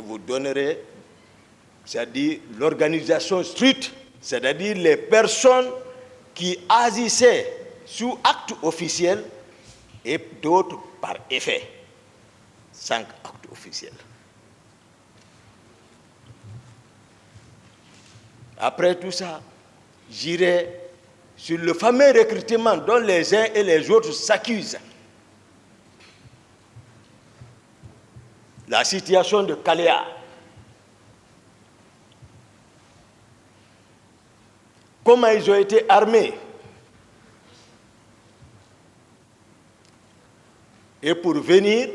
vous donnerai, c'est-à-dire l'organisation stricte, c'est-à-dire les personnes qui agissaient sous acte officiel et d'autres par effet. 5 actes officiels. Après tout ça, j'irai sur le fameux recrutement dont les uns et les autres s'accusent. La situation de Kaléa. Comment ils ont été armés. Et pour venir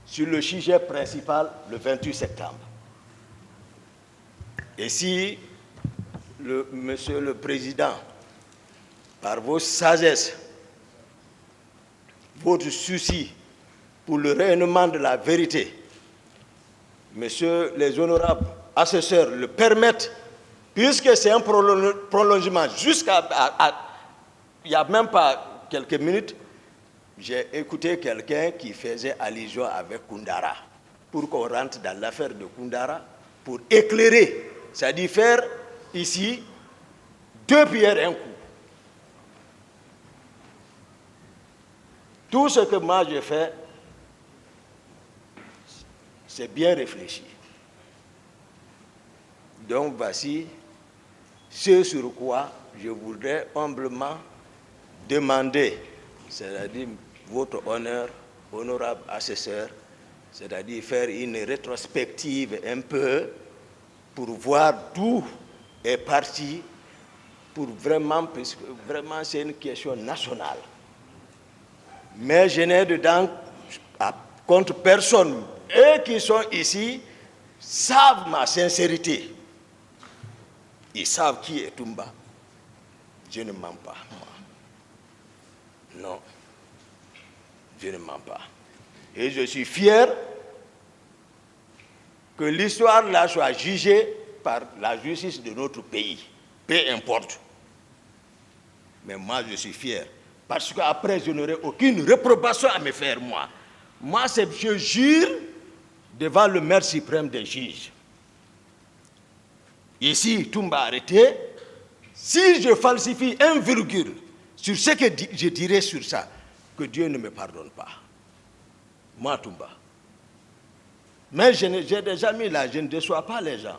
sur le sujet principal, le 28 septembre. Et si, Monsieur le Président, par vos sagesses, votre souci pour le rayonnement de la vérité, Messieurs les honorables assesseurs le permettent, puisque c'est un prolongement jusqu'à... Il n'y a même pas quelques minutes, j'ai écouté quelqu'un qui faisait allusion avec Koundara, pour qu'on rentre dans l'affaire de Koundara, pour éclairer, c'est-à-dire faire ici 2 pierres un coup. Tout ce que moi j'ai fait, c'est bien réfléchi. Donc voici ce sur quoi je voudrais humblement demander, c'est-à-dire votre honneur, honorable assesseur, c'est-à-dire faire une rétrospective un peu pour voir d'où est parti, pour vraiment, parce que vraiment c'est une question nationale. Mais je n'ai dedans contre personne. Eux qui sont ici savent ma sincérité. Ils savent qui est Toumba. Je ne mens pas, moi. Non. Je ne mens pas. Et je suis fier que l'histoire là soit jugée par la justice de notre pays. Peu importe. Mais moi, je suis fier. Parce qu'après, je n'aurai aucune réprobation à me faire, moi. Moi, je jure devant le maire suprême des juges. Ici, Toumba arrêté. Si je falsifie un virgule sur ce que je dirai sur ça, que Dieu ne me pardonne pas. Moi, Toumba. Mais j'ai déjà mis là, je ne déçois pas les gens.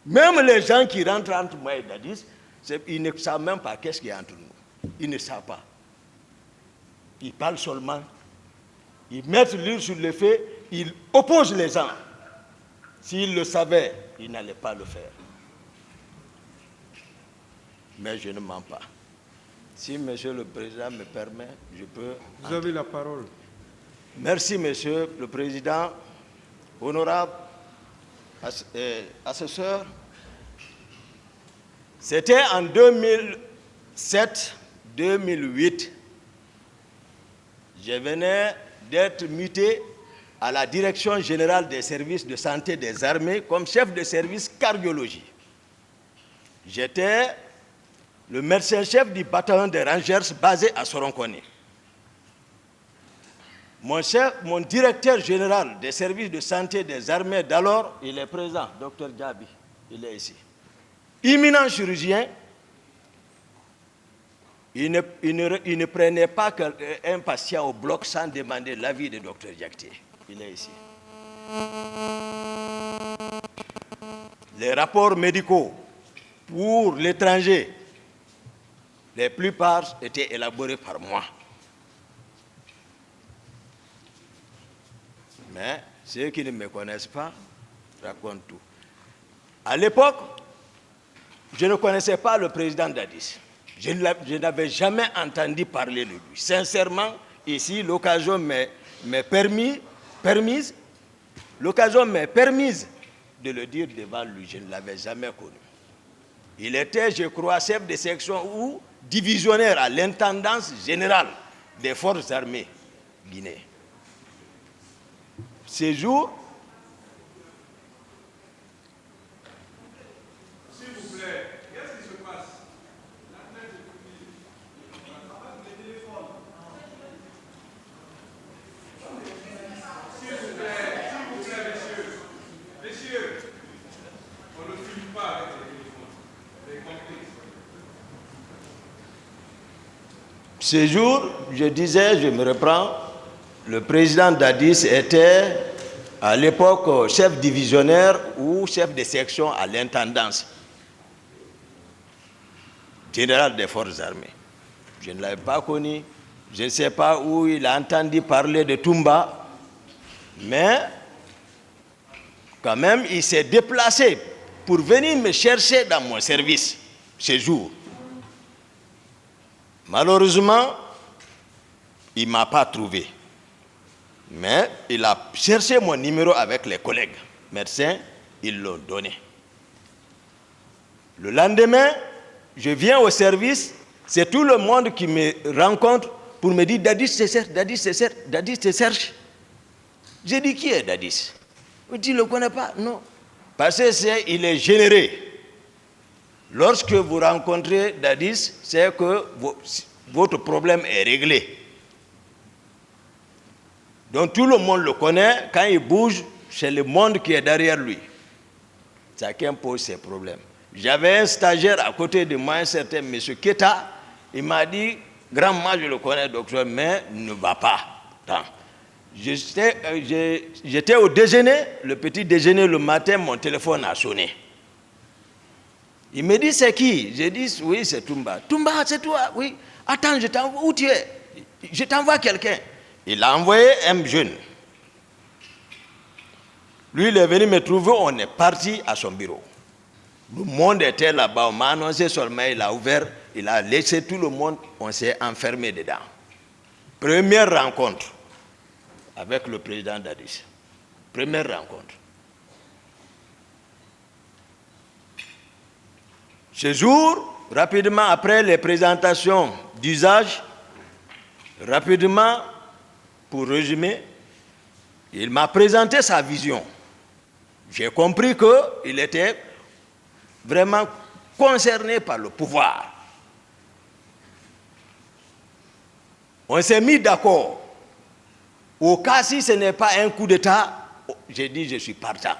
Même les gens qui rentrent entre moi et Dadis, ils ne savent même pas qu'est-ce qu'il y a entre nous. Ils ne savent pas. Ils parlent seulement. Ils mettent l'huile sur le feu, ils opposent les gens. S'ils le savaient, ils n'allaient pas le faire. Mais je ne mens pas. Si Monsieur le Président me permet, je peux... Vous avez la parole. Merci, Monsieur le Président, honorable assesseur. C'était en 2007-2008. Je venais d'être muté à la Direction générale des services de santé des armées comme chef de service cardiologie. J'étais le médecin-chef du bataillon des Rangers basé à Soronkoni. Mon directeur général des services de santé des armées d'alors, il est présent, Dr Djabi, il est ici. Imminent chirurgien, il ne prenait pas un patient au bloc sans demander l'avis de Dr Diakité. Il est ici. Les rapports médicaux pour l'étranger, les plupart étaient élaborés par moi. Mais ceux qui ne me connaissent pas racontent tout. À l'époque, je ne connaissais pas le président Dadis. Je n'avais jamais entendu parler de lui. Sincèrement, ici, l'occasion m'est permise de le dire devant lui. Je ne l'avais jamais connu. Il était, je crois, chef de section ou divisionnaire à l'intendance générale des forces armées guinéennes. Ces jours, s'il vous plaît, qu'est-ce qui se passe? S'il Ce jour, je disais, je me reprends, le président Dadis était à l'époque chef divisionnaire ou chef de section à l'intendance, général des forces armées. Je ne l'avais pas connu, je ne sais pas où il a entendu parler de Toumba, mais quand même il s'est déplacé pour venir me chercher dans mon service ce jour. Malheureusement, il ne m'a pas trouvé. Mais il a cherché mon numéro avec les collègues médecins, ils l'ont donné. Le lendemain, je viens au service, c'est tout le monde qui me rencontre pour me dire Dadis te cherche, Dadis te cherche, Dadis te cherche. J'ai dit qui est Dadis? Il dit, tu ne le connais pas? Non. Parce qu'il est généreux. Lorsque vous rencontrez Dadis, c'est que votre problème est réglé. Donc tout le monde le connaît, quand il bouge, c'est le monde qui est derrière lui. Chacun pose ses problèmes. J'avais un stagiaire à côté de moi, un certain M. Keta, il m'a dit, grand moi je le connais, docteur, mais ne va pas. J'étais au déjeuner, le petit déjeuner le matin, mon téléphone a sonné. Il me dit, c'est qui? J'ai dit, oui, c'est Toumba. Toumba, c'est toi? Oui. Attends, je t'envoie, où tu es? Je t'envoie quelqu'un. Il a envoyé un jeune. Lui, il est venu me trouver, on est parti à son bureau. Le monde était là-bas, on m'a annoncé seulement, il a ouvert, il a laissé tout le monde, on s'est enfermé dedans. Première rencontre avec le président Dadis. Première rencontre. Ce jour, rapidement après les présentations d'usage, rapidement, pour résumer, il m'a présenté sa vision. J'ai compris qu'il était vraiment concerné par le pouvoir. On s'est mis d'accord. Au cas si ce n'est pas un coup d'État, j'ai dit je suis partant.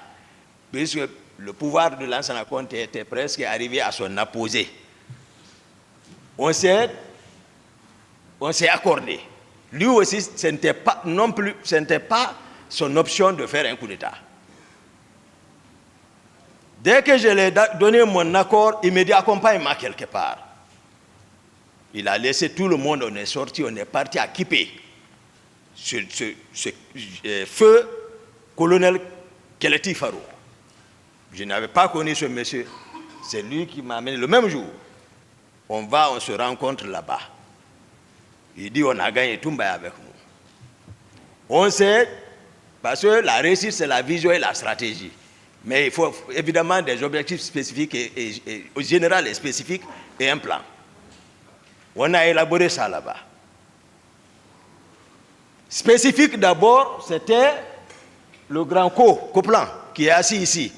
Puisque le pouvoir de Lansana Conté était presque arrivé à son apogée. On s'est accordé. Lui aussi, ce n'était pas non plus, ce n'était pas son option de faire un coup d'État. Dès que je lui ai donné mon accord, il m'a dit accompagne-moi quelque part. Il a laissé tout le monde, on est sorti, on est parti à Kipé. Ce feu colonel Keleti Faro. Je n'avais pas connu ce monsieur. C'est lui qui m'a amené le même jour. On se rencontre là-bas. Il dit on a gagné Toumba avec nous. On sait, parce que la réussite c'est la vision et la stratégie. Mais il faut évidemment des objectifs spécifiques et général et spécifiques et un plan. On a élaboré ça là-bas. Spécifique d'abord, c'était le grand Coplan qui est assis ici.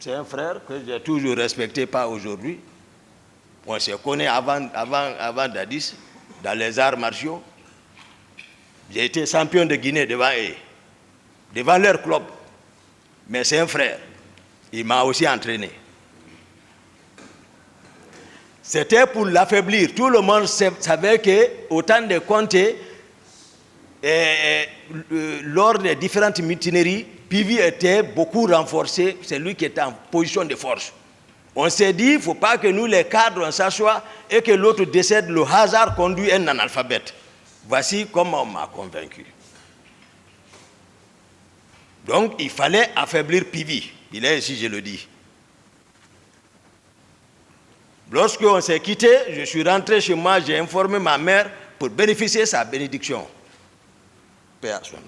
C'est un frère que j'ai toujours respecté, pas aujourd'hui. On se connaît avant Dadis, dans les arts martiaux. J'ai été champion de Guinée devant eux, devant leur club. Mais c'est un frère. Il m'a aussi entraîné. C'était pour l'affaiblir. Tout le monde savait qu'au temps de Conté, lors des différentes mutineries, Pivi était beaucoup renforcé. C'est lui qui était en position de force. On s'est dit, il ne faut pas que nous, les cadres, on s'assoie et que l'autre décède. Le hasard conduit un analphabète. Voici comment on m'a convaincu. Donc, il fallait affaiblir Pivi. Il est ici, je le dis. Lorsqu'on s'est quitté, je suis rentré chez moi, j'ai informé ma mère pour bénéficier de sa bénédiction. Paix à son âme.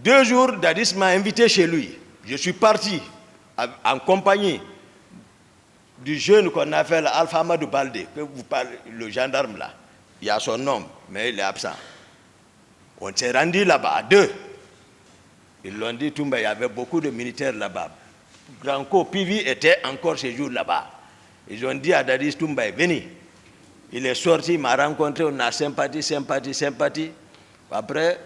2 jours, Dadis m'a invité chez lui. Je suis parti en compagnie du jeune qu'on appelle Alpha Amadou Baldé, que vous parlez, le gendarme là. Il y a son nom, mais il est absent. On s'est rendu là-bas à 2. Ils l'ont dit, Toumba, il y avait beaucoup de militaires là-bas. Granco Pivi était encore ce jour là-bas. Ils ont dit à Dadis, Toumba est venu. Il est sorti, il m'a rencontré, on a sympathie. Après,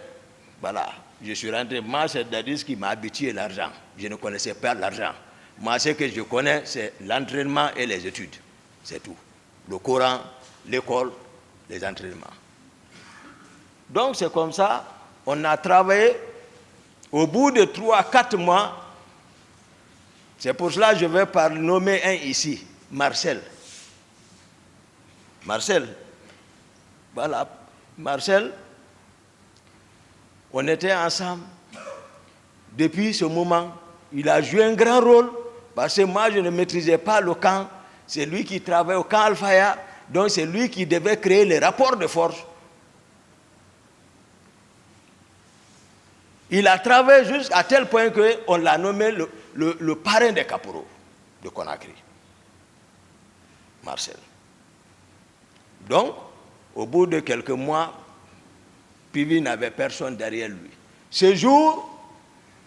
voilà, je suis rentré. Moi, c'est Dadis qui m'a habitué à l'argent. Je ne connaissais pas l'argent. Moi, ce que je connais, c'est l'entraînement et les études. C'est tout. Le Coran, l'école, les entraînements. Donc c'est comme ça, on a travaillé. Au bout de 3-4 mois, c'est pour cela que je vais nommer un ici, Marcel. Marcel, voilà, Marcel, on était ensemble. Depuis ce moment, il a joué un grand rôle, parce que moi je ne maîtrisais pas le camp. C'est lui qui travaillait au camp Al-Faya, donc c'est lui qui devait créer les rapports de force. Il a travaillé jusqu'à tel point qu'on l'a nommé le parrain des caporaux de Conakry. Marcel. Donc, au bout de quelques mois, Pivi n'avait personne derrière lui. Ce jour,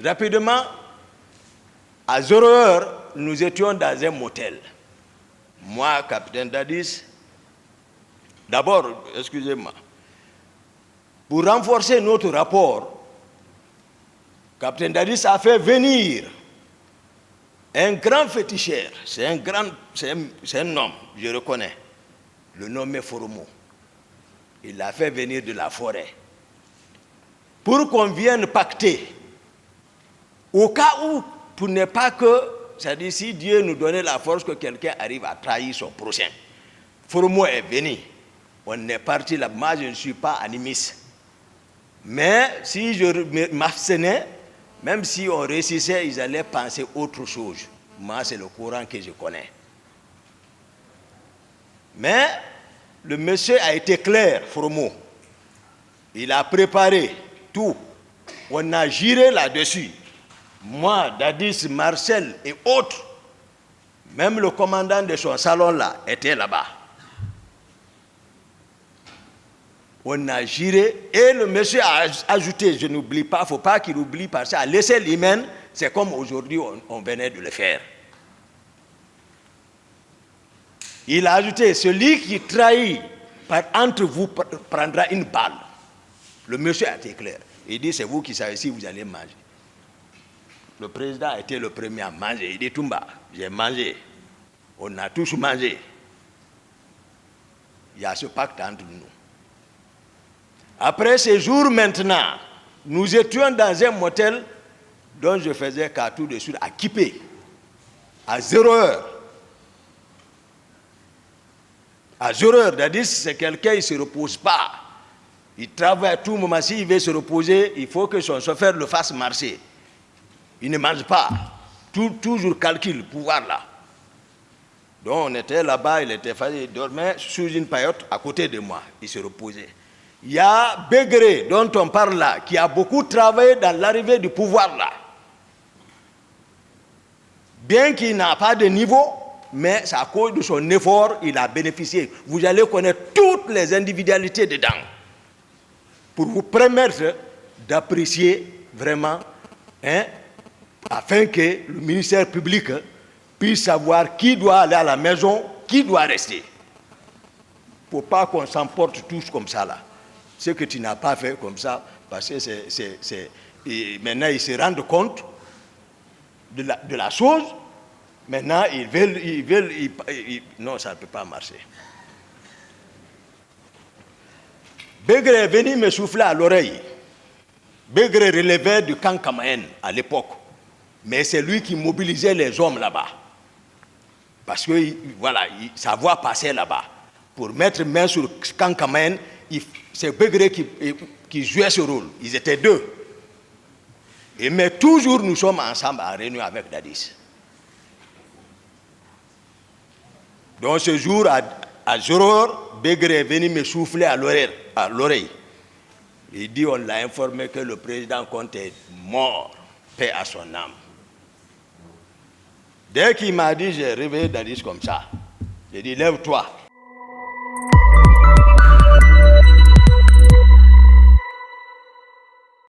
rapidement, à 0 heure, nous étions dans un motel. Moi, capitaine Dadis, d'abord, excusez-moi, pour renforcer notre rapport, capitaine Dadis a fait venir un grand féticheur. C'est un homme, je reconnais. Le nom est Foromo. Il l'a fait venir de la forêt. Pour qu'on vienne pacter. Au cas où, pour ne pas que, c'est-à-dire si Dieu nous donnait la force que quelqu'un arrive à trahir son prochain. Foromo est venu. On est parti là. Moi, je ne suis pas animiste. Mais si je m'abstenais, même si on réussissait, ils allaient penser autre chose. Moi, c'est le Coran que je connais. Mais le monsieur a été clair, Foromo. Il a préparé tout. On a géré là-dessus. Moi, Dadis, Marcel et autres, même le commandant de son salon là, était là-bas. On a géré et le monsieur a ajouté, je n'oublie pas, il ne faut pas qu'il oublie parce qu'à l'échelle humaine, c'est comme aujourd'hui on venait de le faire. Il a ajouté, celui qui trahit entre vous prendra une balle. Le monsieur a été clair. Il dit, c'est vous qui savez si vous allez manger. Le président a été le premier à manger. Il dit, Toumba, j'ai mangé. On a tous mangé. Il y a ce pacte entre nous. Après ces jours maintenant, nous étions dans un motel dont je faisais qu'à tout de suite à Kipé, à 0 heure. À 0 heure, c'est-à-dire c'est quelqu'un, il ne se repose pas. Il travaille à tout moment. S'il veut se reposer, il faut que son chauffeur le fasse marcher. Il ne mange pas. Toujours calcul, pouvoir là. Donc on était là-bas, il dormait sous une paillote à côté de moi. Il se reposait. Il y a Bégré, dont on parle là, qui a beaucoup travaillé dans l'arrivée du pouvoir là. Bien qu'il n'a pas de niveau, mais c'est à cause de son effort, il a bénéficié. Vous allez connaître toutes les individualités dedans. Pour vous permettre d'apprécier vraiment, afin que le ministère public puisse savoir qui doit aller à la maison, qui doit rester. Il ne faut pas qu'on s'emporte tous comme ça là. Ce que tu n'as pas fait comme ça, parce que maintenant ils se rendent compte de la chose. Maintenant, non, ça ne peut pas marcher. Begré est venu me souffler à l'oreille. Begré relevait du camp Kamaen à l'époque. Mais c'est lui qui mobilisait les hommes là-bas. Parce que, voilà, sa voix passait là-bas. Pour mettre main sur le camp Kamaen, c'est Begré qui jouait ce rôle. Ils étaient 2. Mais toujours, nous sommes ensemble en réunion avec Dadis. Donc ce jour, à 0 heure, Begré est venu me souffler à l'oreille. Il dit, on l'a informé que le président Conte est mort, paix à son âme. Dès qu'il m'a dit, j'ai réveillé Dadis comme ça. J'ai dit, lève-toi.